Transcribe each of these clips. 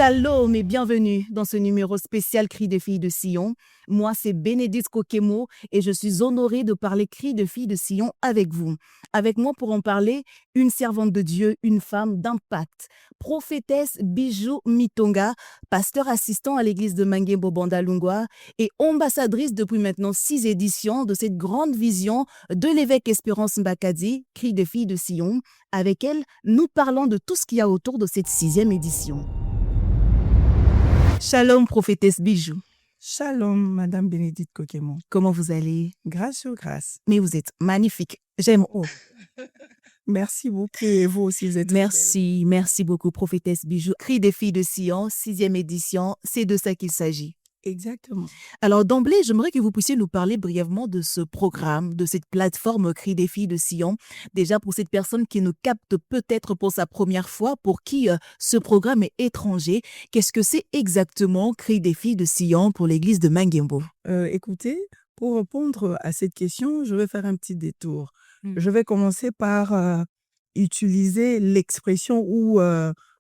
Shalom et bienvenue dans ce numéro spécial Cris de filles de Sion. Moi, c'est Bénédicte Kokemo et je suis honorée de parler Cris de filles de Sion avec vous. Avec moi pour en parler, une servante de Dieu, une femme d'impact, prophétesse Bijou Mitonga, pasteur assistant à l'église de Mangembo Bandalungwa et ambassadrice depuis maintenant 6 éditions de cette grande vision de l'évêque Espérance Mbakadi, Cris de filles de Sion. Avec elle, nous parlons de tout ce qu'il y a autour de cette 6e édition. Shalom, prophétesse Bijou. Shalom, Madame Bénédicte Kokemo. Comment vous allez? Grâce sur grâce. Mais vous êtes magnifique. J'aime. Oh. Merci beaucoup. Et vous aussi, vous êtes Merci beaucoup, prophétesse Bijou. Cris des filles de Sion, 6e édition, c'est de ça qu'il s'agit. Exactement. Alors d'emblée, j'aimerais que vous puissiez nous parler brièvement de ce programme, de cette plateforme Cris des filles de Sion. Déjà pour cette personne qui nous capte peut-être pour sa première fois, pour qui ce programme est étranger, qu'est-ce que c'est exactement Cris des filles de Sion pour l'église de Mangembo? Écoutez, pour répondre à cette question, je vais faire un petit détour. Je vais commencer par utiliser l'expression ou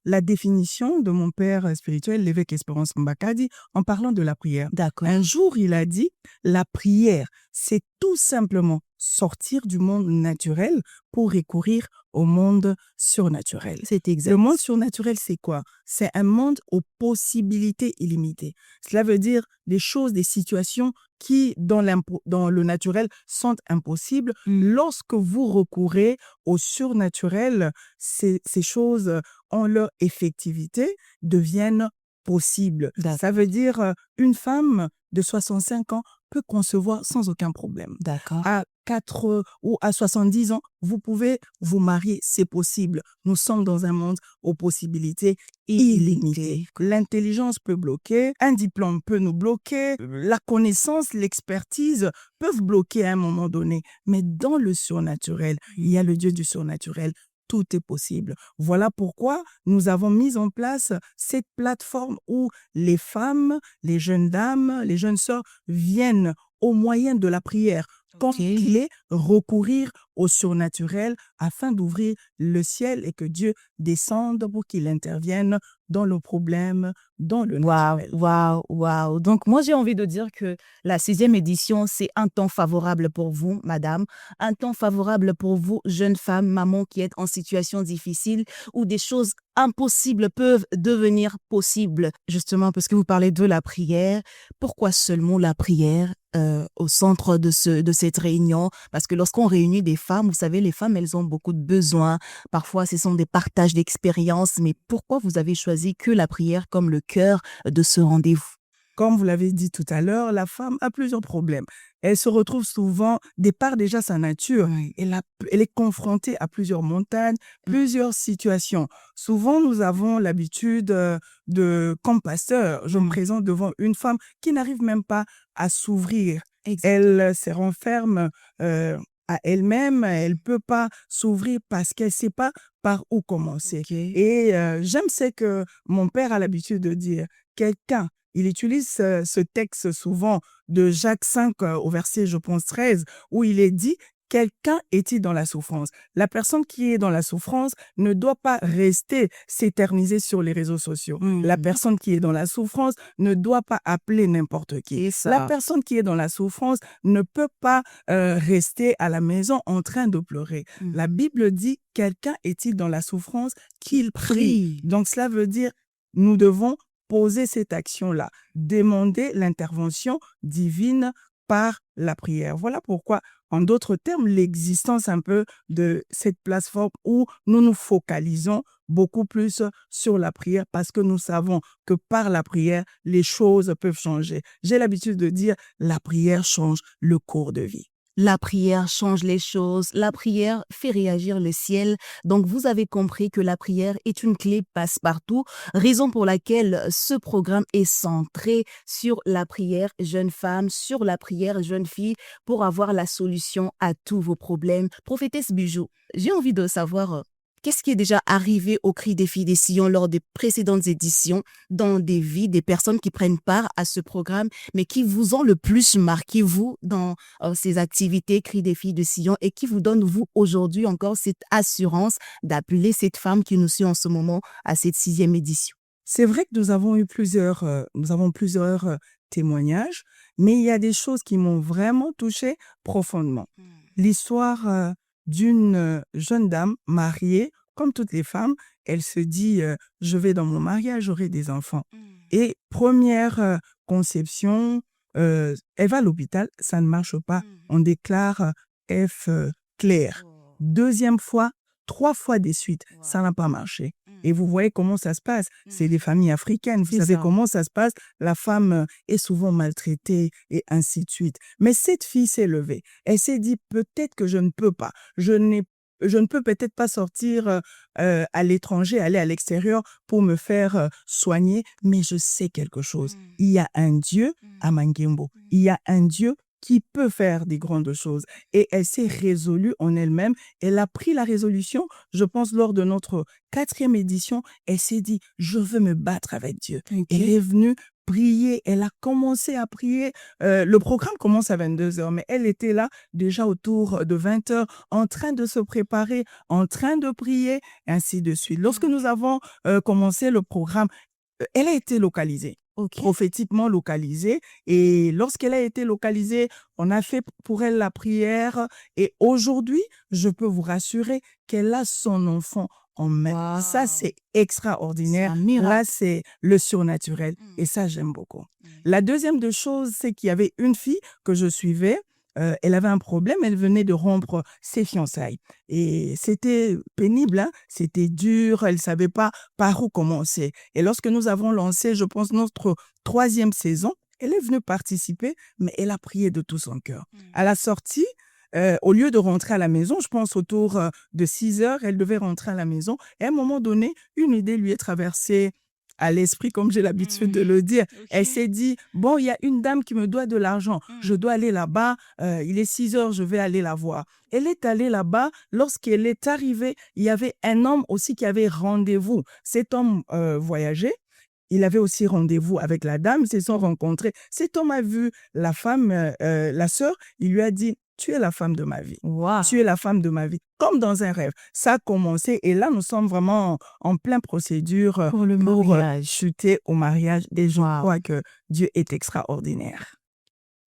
la définition de mon père spirituel, l'évêque Espérance Mbakadi, en parlant de la prière. D'accord. Un jour, il a dit, la prière, c'est tout simplement sortir du monde naturel pour recourir au monde surnaturel. C'est exact. Le monde surnaturel, c'est quoi? C'est un monde aux possibilités illimitées. Cela veut dire des choses, des situations qui, dans le naturel, sont impossibles. Lorsque vous recourez au surnaturel, ces choses, en leur effectivité, deviennent possibles. D'accord. Ça veut dire une femme de 65 ans peut concevoir sans aucun problème. D'accord. À 4 ou à 70 ans, vous pouvez vous marier, c'est possible. Nous sommes dans un monde aux possibilités illimitées. L'intelligence peut bloquer, un diplôme peut nous bloquer, la connaissance, l'expertise peuvent bloquer à un moment donné. Mais dans le surnaturel, il y a le Dieu du surnaturel. Tout est possible. Voilà pourquoi nous avons mis en place cette plateforme où les femmes, les jeunes dames, les jeunes sœurs viennent au moyen de la prière, comme il est, recourir au surnaturel afin d'ouvrir le ciel et que Dieu descende pour qu'il intervienne dans le problème, dans le naturel. Waouh. Donc, moi, j'ai envie de dire que la 6e édition, c'est un temps favorable pour vous, madame, un temps favorable pour vous, jeune femme, maman qui êtes en situation difficile, où des choses impossibles peuvent devenir possibles. Justement, parce que vous parlez de la prière, pourquoi seulement la prière au centre de cette réunion? Parce que lorsqu'on réunit des femmes, vous savez, les femmes, elles ont beaucoup de besoins. Parfois, ce sont des partages d'expériences. Mais pourquoi vous avez choisi que la prière comme le cœur de ce rendez-vous? Comme vous l'avez dit tout à l'heure, la femme a plusieurs problèmes. Elle se retrouve souvent, départ déjà sa nature, elle est confrontée à plusieurs montagnes, plusieurs situations. Souvent, nous avons l'habitude comme pasteur, je me présente devant une femme qui n'arrive même pas à s'ouvrir. Elle se renferme à elle-même, elle ne peut pas s'ouvrir parce qu'elle ne sait pas par où commencer. Et j'aime ce que mon père a l'habitude de dire, il utilise ce texte souvent de Jacques 5 au verset, je pense, 13, où il est dit « Quelqu'un est-il dans la souffrance ?» La personne qui est dans la souffrance ne doit pas rester s'éterniser sur les réseaux sociaux. La personne qui est dans la souffrance ne doit pas appeler n'importe qui. La personne qui est dans la souffrance ne peut pas rester à la maison en train de pleurer. La Bible dit « Quelqu'un est-il dans la souffrance qu'il prie ?» Donc cela veut dire nous devons poser cette action-là, demander l'intervention divine par la prière. Voilà pourquoi, en d'autres termes, l'existence un peu de cette plateforme où nous nous focalisons beaucoup plus sur la prière parce que nous savons que par la prière, les choses peuvent changer. J'ai l'habitude de dire, la prière change le cours de vie. La prière change les choses, la prière fait réagir le ciel. Donc, vous avez compris que la prière est une clé passe-partout, raison pour laquelle ce programme est centré sur la prière jeune femme, sur la prière jeune fille, pour avoir la solution à tous vos problèmes. Prophétesse Bijou, j'ai envie de savoir qu'est-ce qui est déjà arrivé au Cris des filles de Sion lors des précédentes éditions dans des vies des personnes qui prennent part à ce programme, mais qui vous ont le plus marqué, vous, dans ces activités Cris des filles de Sion et qui vous donnent, vous, aujourd'hui encore cette assurance d'appeler cette femme qui nous suit en ce moment à cette 6e édition? C'est vrai que nous avons plusieurs témoignages, mais il y a des choses qui m'ont vraiment touchée profondément. L'histoire d'une jeune dame mariée, comme toutes les femmes, elle se dit je vais dans mon mariage, j'aurai des enfants. Et première conception, elle va à l'hôpital, ça ne marche pas. On déclare F clair. Deuxième fois, 3 fois des suites, ça n'a pas marché. Et vous voyez comment ça se passe. C'est des familles africaines. Vous savez comment ça se passe. La femme est souvent maltraitée et ainsi de suite. Mais cette fille s'est levée. Elle s'est dit, peut-être que je ne peux pas. Je ne peux peut-être pas sortir à l'étranger, aller à l'extérieur pour me faire soigner, mais je sais quelque chose. Il y a un Dieu à Mangembo. Il y a un Dieu qui peut faire des grandes choses. Et elle s'est résolue en elle-même. Elle a pris la résolution, je pense, lors de notre 4e édition. Elle s'est dit, je veux me battre avec Dieu. Elle est venue prier. Elle a commencé à prier. Le programme commence à 22h, mais elle était là déjà autour de 20h, en train de se préparer, en train de prier, ainsi de suite. Lorsque nous avons commencé le programme, elle a été localisée. Prophétiquement localisée. Et lorsqu'elle a été localisée, on a fait pour elle la prière. Et aujourd'hui, je peux vous rassurer qu'elle a son enfant en main. Wow. Ça, c'est extraordinaire. C'est un miracle. Là, c'est le surnaturel. Et ça, j'aime beaucoup. La deuxième de choses, c'est qu'il y avait une fille que je suivais. Elle avait un problème, elle venait de rompre ses fiançailles. Et c'était pénible, hein? C'était dur, elle ne savait pas par où commencer. Et lorsque nous avons lancé, je pense, notre 3e saison, elle est venue participer, mais elle a prié de tout son cœur. À la sortie, au lieu de rentrer à la maison, je pense autour de 6h, elle devait rentrer à la maison. Et à un moment donné, une idée lui est traversée à l'esprit, comme j'ai l'habitude de le dire. Elle s'est dit, bon, il y a une dame qui me doit de l'argent. Je dois aller là-bas. Il est 6h, je vais aller la voir. Elle est allée là-bas. Lorsqu'elle est arrivée, il y avait un homme aussi qui avait rendez-vous. Cet homme voyageait. Il avait aussi rendez-vous avec la dame. Ils se sont rencontrés. Cet homme a vu la femme, la sœur. Il lui a dit, tu es la femme de ma vie. Wow. Tu es la femme de ma vie. Comme dans un rêve. Ça a commencé et là, nous sommes vraiment en pleine procédure Pour le mariage. chuter au mariage. Et je Wow. crois que Dieu est extraordinaire.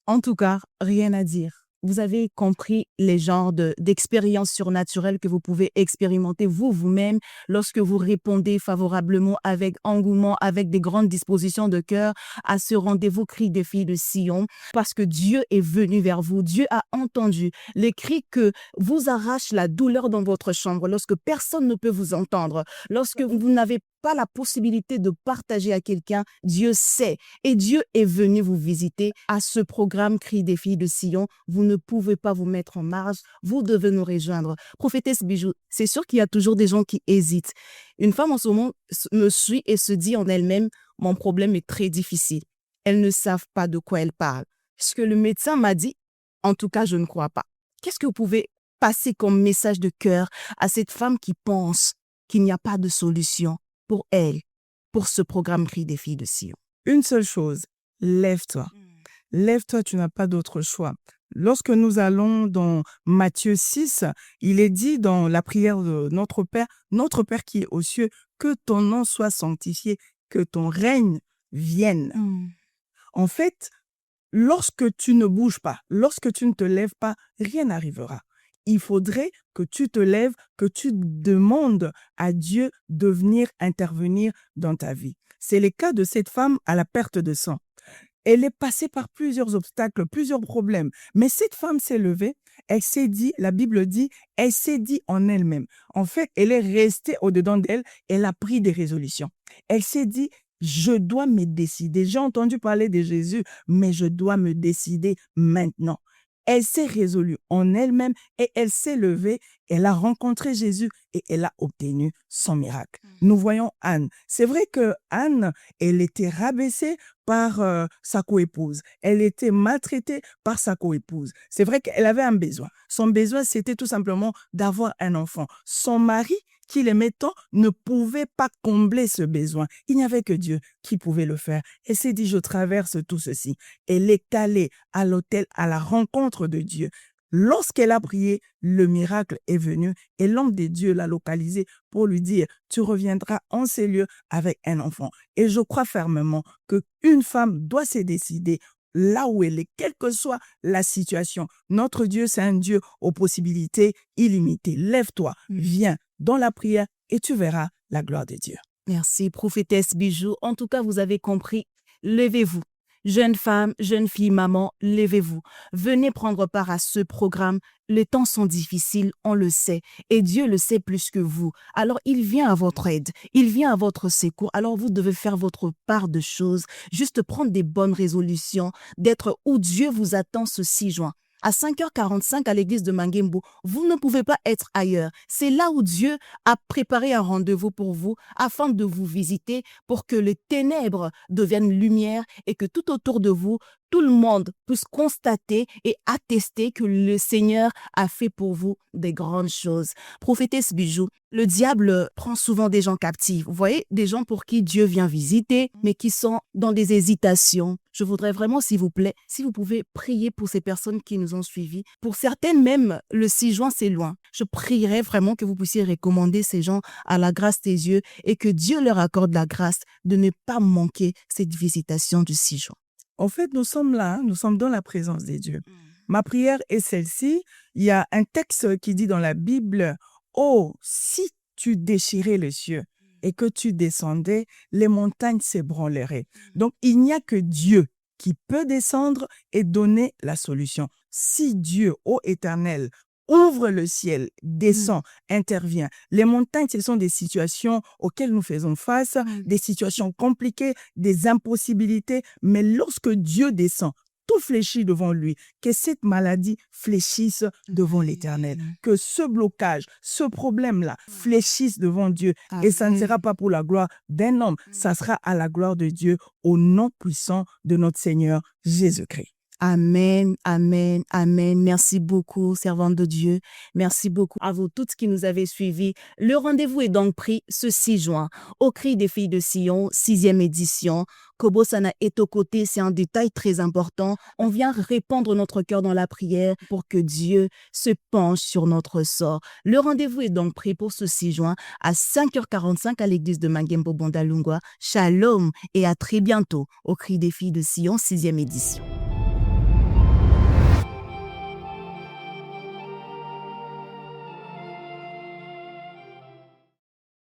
En tout cas, rien à dire. Vous avez compris les genres d'expériences surnaturelles que vous pouvez expérimenter vous-même lorsque vous répondez favorablement avec engouement, avec des grandes dispositions de cœur à ce rendez-vous cri des filles de Sion, parce que Dieu est venu vers vous. Dieu a entendu les cris que vous arrachent la douleur dans votre chambre lorsque personne ne peut vous entendre, lorsque vous n'avez pas la possibilité de partager à quelqu'un. Dieu sait et Dieu est venu vous visiter à ce programme Cri des filles de Sion. Vous ne pouvez pas vous mettre en marge, vous devez nous rejoindre. Prophétesse Bijou, c'est sûr qu'il y a toujours des gens qui hésitent. Une femme en ce moment me suit et se dit en elle-même, mon problème est très difficile. Elles ne savent pas de quoi elles parlent. Ce que le médecin m'a dit, en tout cas, je ne crois pas. Qu'est-ce que vous pouvez passer comme message de cœur à cette femme qui pense qu'il n'y a pas de solution pour elle, pour ce programme Cri des filles de Sion? Une seule chose, lève-toi. Lève-toi, tu n'as pas d'autre choix. Lorsque nous allons dans Matthieu 6, il est dit dans la prière de notre Père qui est aux cieux, que ton nom soit sanctifié, que ton règne vienne. En fait, lorsque tu ne bouges pas, lorsque tu ne te lèves pas, rien n'arrivera. Il faudrait que tu te lèves, que tu demandes à Dieu de venir intervenir dans ta vie. C'est le cas de cette femme à la perte de sang. Elle est passée par plusieurs obstacles, plusieurs problèmes. Mais cette femme s'est levée, elle s'est dit, la Bible dit, elle s'est dit en elle-même. En fait, elle est restée au-dedans d'elle, elle a pris des résolutions. Elle s'est dit, je dois me décider. J'ai entendu parler de Jésus, mais je dois me décider maintenant. Elle s'est résolue en elle-même et elle s'est levée, elle a rencontré Jésus et elle a obtenu son miracle. Nous voyons Anne. C'est vrai que Anne, elle était rabaissée par sa coépouse. Elle était maltraitée par sa coépouse. C'est vrai qu'elle avait un besoin. Son besoin, c'était tout simplement d'avoir un enfant. Son mari, qui l'aimait tant, ne pouvait pas combler ce besoin. Il n'y avait que Dieu qui pouvait le faire. Elle s'est dit, je traverse tout ceci. Elle est allée à l'autel à la rencontre de Dieu. Lorsqu'elle a prié, le miracle est venu et l'homme de Dieu l'a localisé pour lui dire, tu reviendras en ces lieux avec un enfant. Et je crois fermement qu'une femme doit se décider là où elle est, quelle que soit la situation. Notre Dieu, c'est un Dieu aux possibilités illimitées. Lève-toi, viens dans la prière et tu verras la gloire de Dieu. Merci, prophétesse Bijou. En tout cas, vous avez compris. Levez-vous. Jeunes femmes, jeunes filles, maman, levez-vous. Venez prendre part à ce programme. Les temps sont difficiles, on le sait. Et Dieu le sait plus que vous. Alors, il vient à votre aide. Il vient à votre secours. Alors, vous devez faire votre part de choses. Juste prendre des bonnes résolutions. D'être où Dieu vous attend ce 6 juin. À 5h45 à l'église de Mangembu, vous ne pouvez pas être ailleurs. C'est là où Dieu a préparé un rendez-vous pour vous afin de vous visiter pour que les ténèbres deviennent lumière et que tout autour de vous, tout le monde puisse constater et attester que le Seigneur a fait pour vous des grandes choses. Prophétesse Bijou, le diable prend souvent des gens captifs. Vous voyez, des gens pour qui Dieu vient visiter, mais qui sont dans des hésitations. Je voudrais vraiment, s'il vous plaît, si vous pouvez prier pour ces personnes qui nous ont suivis. Pour certaines même, le 6 juin, c'est loin. Je prierais vraiment que vous puissiez recommander ces gens à la grâce des yeux et que Dieu leur accorde la grâce de ne pas manquer cette visitation du 6 juin. En fait, nous sommes là, nous sommes dans la présence de Dieu. Ma prière est celle-ci. Il y a un texte qui dit dans la Bible, « Oh, si tu déchirais les cieux et que tu descendais, les montagnes s'ébranleraient. » Donc, il n'y a que Dieu qui peut descendre et donner la solution. Si Dieu, ô Éternel, ouvre le ciel, descend, intervient. Les montagnes, ce sont des situations auxquelles nous faisons face, des situations compliquées, des impossibilités. Mais lorsque Dieu descend, tout fléchit devant lui. Que cette maladie fléchisse devant l'Éternel. Que ce blocage, ce problème-là fléchisse devant Dieu. Et ça ne sera pas pour la gloire d'un homme, ça sera à la gloire de Dieu, au nom puissant de notre Seigneur Jésus-Christ. Amen, amen, amen. Merci beaucoup, servante de Dieu. Merci beaucoup à vous toutes qui nous avez suivis. Le rendez-vous est donc pris ce 6 juin au Cri des filles de Sion, 6e édition. Kobosana est aux côtés, c'est un détail très important. On vient répandre notre cœur dans la prière pour que Dieu se penche sur notre sort. Le rendez-vous est donc pris pour ce 6 juin à 5h45 à l'église de Mangembu Bondalungwa. Shalom et à très bientôt au Cri des filles de Sion, 6e édition.